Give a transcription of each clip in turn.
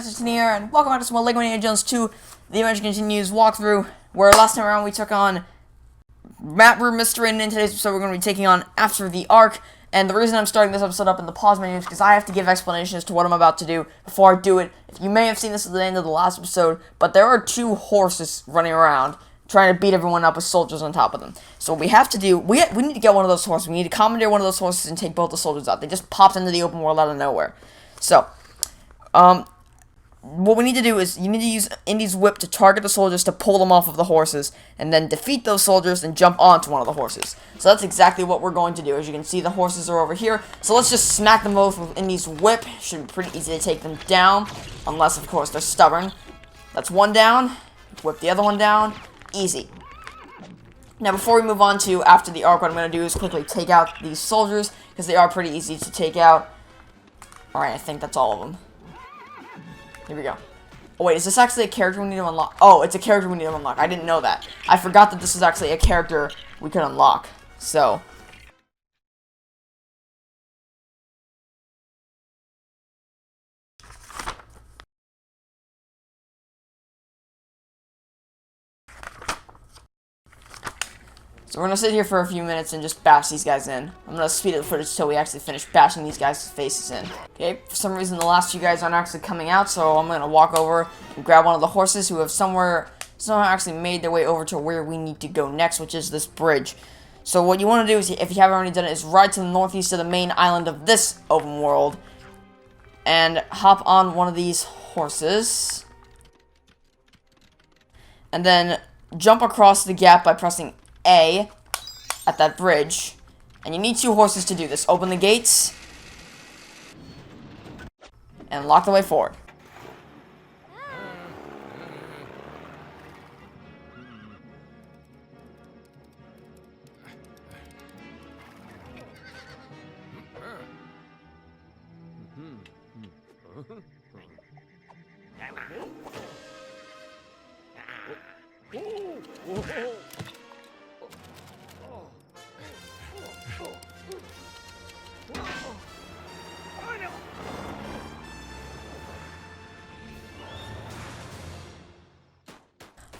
guys, it's here, and welcome back to some more LEGO Indiana Jones 2 The Adventure Continues walkthrough, where last time around we took on Map Room Mystery, and in today's episode we're going to be taking on After the Ark. And the reason I'm starting this episode up in the pause menu is because I have to give explanation as to what I'm about to do before I do it. You may have seen this at the end of the last episode, but there are two horses running around trying to beat everyone up with soldiers on top of them. So what we have to do, we need to get one of those horses. We need to commandeer one of those horses and take both the soldiers out. They just popped into the open world out of nowhere. So, what we need to do is, you need to use Indy's whip to target the soldiers to pull them off of the horses, and then defeat those soldiers and jump onto one of the horses. So that's exactly what we're going to do. As you can see, the horses are over here. So let's just smack them both with Indy's whip. Should be pretty easy to take them down, unless, of course, they're stubborn. That's one down. Whip the other one down. Easy. Now, before we move on to After the Ark, what I'm going to do is quickly take out these soldiers, because they are pretty easy to take out. Alright, I think that's all of them. Here we go. Oh, wait, is this actually a character we need to unlock? Oh, it's a character we need to unlock. I didn't know that. I forgot that this was actually a character we could unlock. So, we're going to sit here for a few minutes and just bash these guys in. I'm going to speed up the footage until we actually finish bashing these guys' faces in. Okay, for some reason the last two guys aren't actually coming out, so I'm going to walk over and grab one of the horses who have somehow actually made their way over to where we need to go next, which is this bridge. So what you want to do is, if you haven't already done it, is ride to the northeast of the main island of this open world and hop on one of these horses. And then jump across the gap by pressing A at that bridge, and you need two horses to do this. Open the gates and lock the way forward.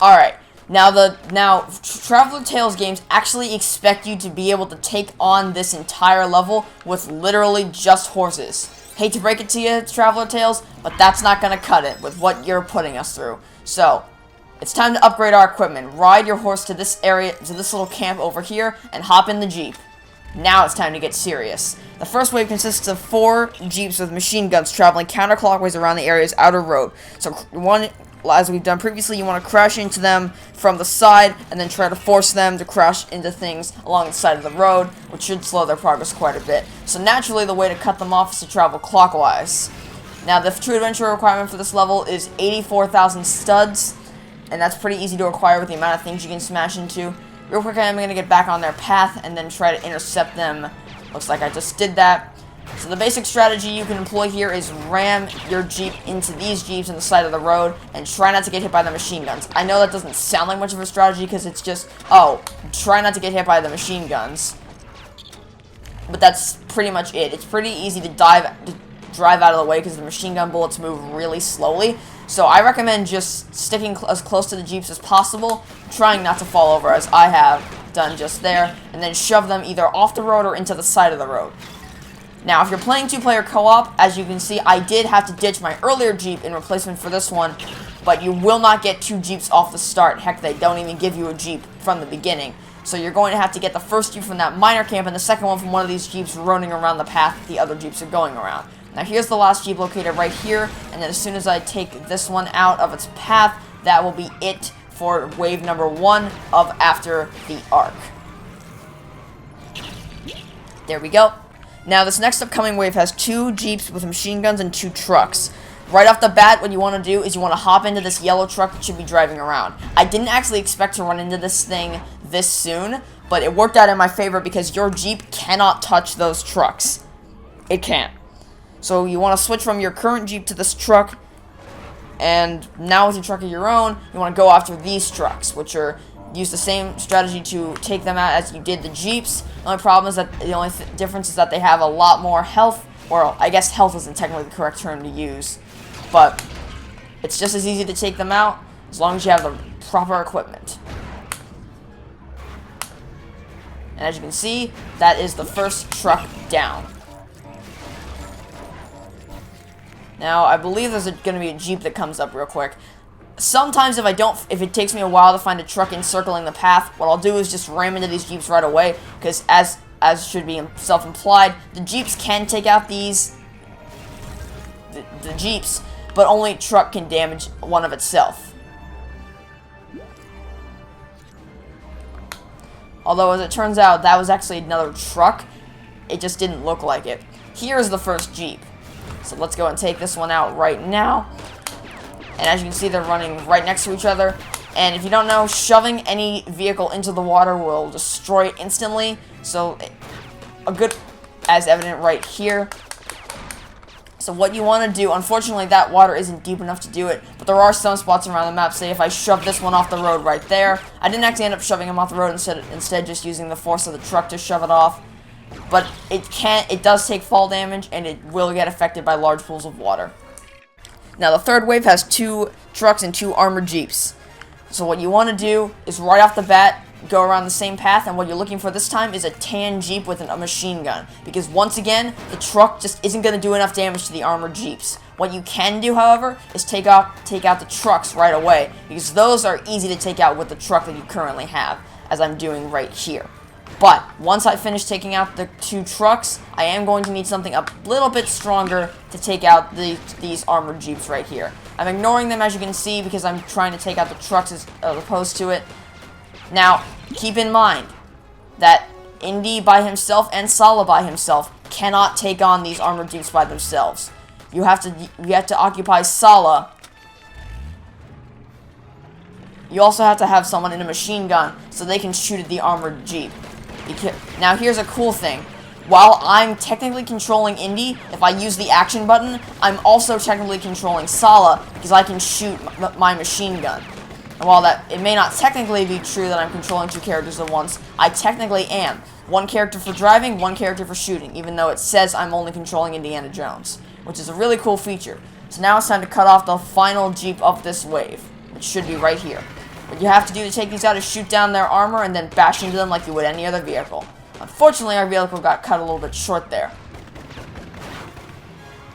Alright, now Traveler Tales games actually expect you to be able to take on this entire level with literally just horses. Hate to break it to you, Traveler Tales, but that's not going to cut it with what you're putting us through. So, it's time to upgrade our equipment. Ride your horse to this area, to this little camp over here, and hop in the Jeep. Now it's time to get serious. The first wave consists of 4 Jeeps with machine guns traveling counterclockwise around the area's outer road. So, as we've done previously, you want to crash into them from the side, and then try to force them to crash into things along the side of the road, which should slow their progress quite a bit. So naturally, the way to cut them off is to travel clockwise. Now, the true adventure requirement for this level is 84,000 studs, and that's pretty easy to acquire with the amount of things you can smash into. Real quick, I'm going to get back on their path, and then try to intercept them. Looks like I just did that. So the basic strategy you can employ here is ram your Jeep into these Jeeps on the side of the road and try not to get hit by the machine guns. I know that doesn't sound like much of a strategy because it's just, oh, try not to get hit by the machine guns. But that's pretty much it. It's pretty easy to drive out of the way because the machine gun bullets move really slowly. So I recommend just sticking as close to the Jeeps as possible, trying not to fall over as I have done just there, and then shove them either off the road or into the side of the road. Now, if you're playing 2-player co-op, as you can see, I did have to ditch my earlier Jeep in replacement for this one, but you will not get 2 Jeeps off the start. Heck, they don't even give you a Jeep from the beginning. So you're going to have to get the first Jeep from that miner camp and the second one from one of these Jeeps running around the path that the other Jeeps are going around. Now, here's the last Jeep located right here, and then as soon as I take this one out of its path, that will be it for wave number 1 of After the Ark. There we go. Now, this next upcoming wave has 2 Jeeps with machine guns and 2 trucks. Right off the bat, what you want to do is you want to hop into this yellow truck that should be driving around. I didn't actually expect to run into this thing this soon, but it worked out in my favor because your Jeep cannot touch those trucks. It can't. So you want to switch from your current Jeep to this truck, and now with a truck of your own, you want to go after these trucks, which are use the same strategy to take them out as you did the Jeeps. The only problem is that the only difference is that they have a lot more health. Or I guess health isn't technically the correct term to use, but It's just as easy to take them out as long as you have the proper equipment. And as you can see, that is the first truck down. Now, I believe there's going to be a Jeep that comes up real quick. Sometimes if it takes me a while to find a truck encircling the path, what I'll do is just ram into these Jeeps right away, because as should be self-implied, the Jeeps can take out the Jeeps, but only truck can damage one of itself. Although, as it turns out, that was actually another truck. It just didn't look like it. Here's the first Jeep. So let's go and take this one out right now. And as you can see, they're running right next to each other. And if you don't know, shoving any vehicle into the water will destroy it instantly. So, as evident right here. So what you want to do, unfortunately that water isn't deep enough to do it, but there are some spots around the map. Say if I shove this one off the road right there, I didn't actually end up shoving him off the road, instead just using the force of the truck to shove it off. But it does take fall damage, and it will get affected by large pools of water. Now the third wave has 2 trucks and 2 armored Jeeps. So what you want to do is right off the bat, go around the same path, and what you're looking for this time is a tan Jeep with a machine gun. Because once again, the truck just isn't going to do enough damage to the armored Jeeps. What you can do, however, is take out the trucks right away, because those are easy to take out with the truck that you currently have, as I'm doing right here. But once I finish taking out the 2 trucks, I am going to need something a little bit stronger to take out these armored Jeeps right here. I'm ignoring them, as you can see, because I'm trying to take out the trucks as opposed to it. Now, keep in mind that Indy by himself and Sala by himself cannot take on these armored Jeeps by themselves. You have to occupy Sala. You also have to have someone in a machine gun so they can shoot at the armored Jeep. Now, here's a cool thing. While I'm technically controlling Indy, if I use the action button, I'm also technically controlling Sala, because I can shoot my machine gun. And while it may not technically be true that I'm controlling 2 characters at once, I technically am. 1 character for driving, 1 character for shooting, even though it says I'm only controlling Indiana Jones, which is a really cool feature. So now it's time to cut off the final Jeep of this wave, which should be right here. What you have to do to take these out is shoot down their armor and then bash into them like you would any other vehicle. Unfortunately, our vehicle got cut a little bit short there.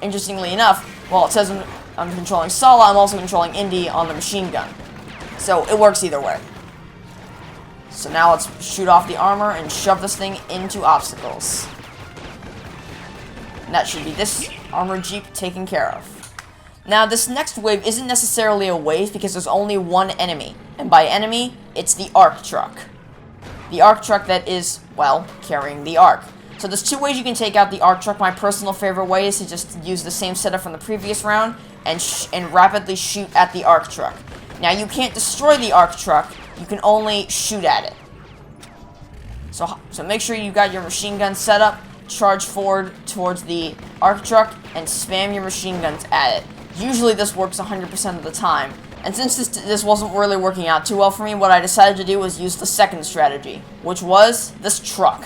Interestingly enough, while it says I'm controlling Sala, I'm also controlling Indy on the machine gun. So it works either way. So now let's shoot off the armor and shove this thing into obstacles. And that should be this armored Jeep taken care of. Now, this next wave isn't necessarily a wave because there's only 1 enemy. And by enemy, it's the Ark truck. The Ark truck that is, well, carrying the Ark. So there's 2 ways you can take out the Ark truck. My personal favorite way is to just use the same setup from the previous round and rapidly shoot at the Ark truck. Now, you can't destroy the Ark truck. You can only shoot at it. So make sure you got your machine gun set up, charge forward towards the Ark truck, and spam your machine guns at it. Usually this works 100% of the time. And since this wasn't really working out too well for me, what I decided to do was use the second strategy, which was this truck.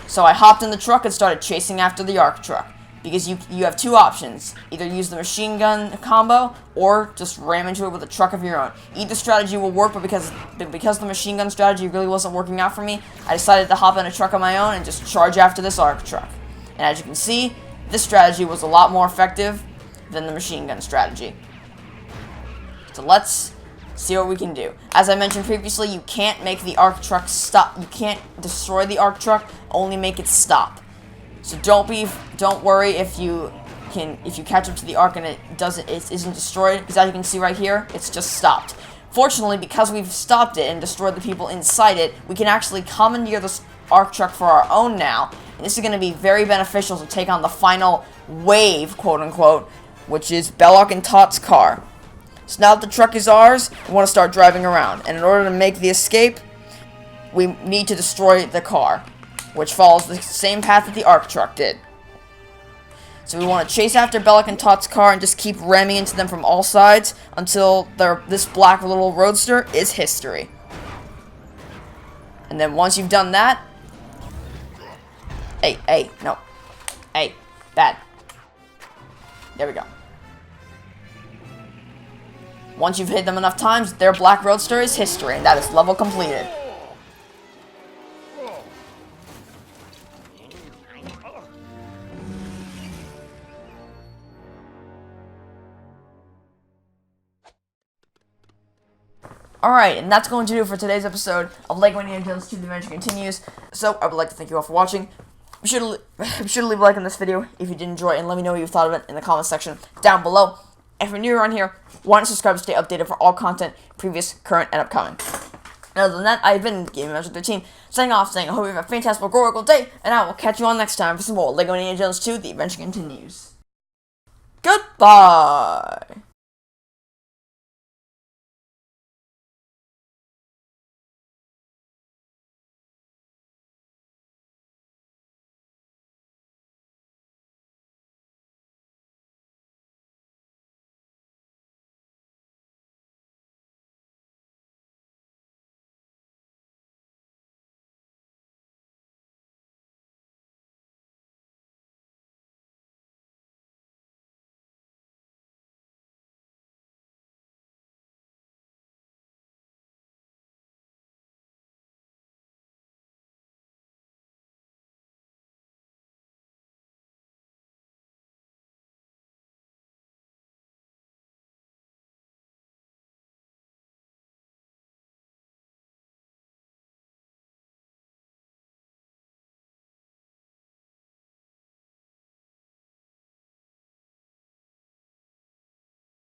So I hopped in the truck and started chasing after the Ark truck. Because you have 2 options. Either use the machine gun combo, or just ram into it with a truck of your own. Either strategy will work, but because the machine gun strategy really wasn't working out for me, I decided to hop in a truck of my own and just charge after this Ark truck. And as you can see, this strategy was a lot more effective than the machine gun strategy. So let's see what we can do. As I mentioned previously, you can't make the Ark truck stop. You can't destroy the Ark truck, only make it stop. So don't worry if you catch up to the Ark and it isn't destroyed, because as you can see right here, it's just stopped. Fortunately, because we've stopped it and destroyed the people inside it, we can actually commandeer this Ark truck for our own now, and this is going to be very beneficial to take on the final wave, quote unquote, which is Belloc and Tot's car. So now that the truck is ours, we want to start driving around, and in order to make the escape, we need to destroy the car, which follows the same path that the Ark truck did. So we want to chase after Belloc and Tot's car and just keep ramming into them from all sides until this black little roadster is history. And then once you've done that... No. Bad. There we go. Once you've hit them enough times, their Black Roadster is history, and that is level completed. Alright, and that's going to do it for today's episode of LEGO Indiana Jones 2: The Adventure Continues. So, I would like to thank you all for watching. Be sure to leave a like on this video if you did enjoy it, and let me know what you thought of it in the comment section down below. If you're new around here, why don't subscribe to stay updated for all content, previous, current, and upcoming. And other than that, I've been Gaming Master 13, signing off, saying I hope you have a fantastic, glorious day, and I will catch you all next time for some more LEGO Indiana Jones 2: The Adventure Continues. Goodbye!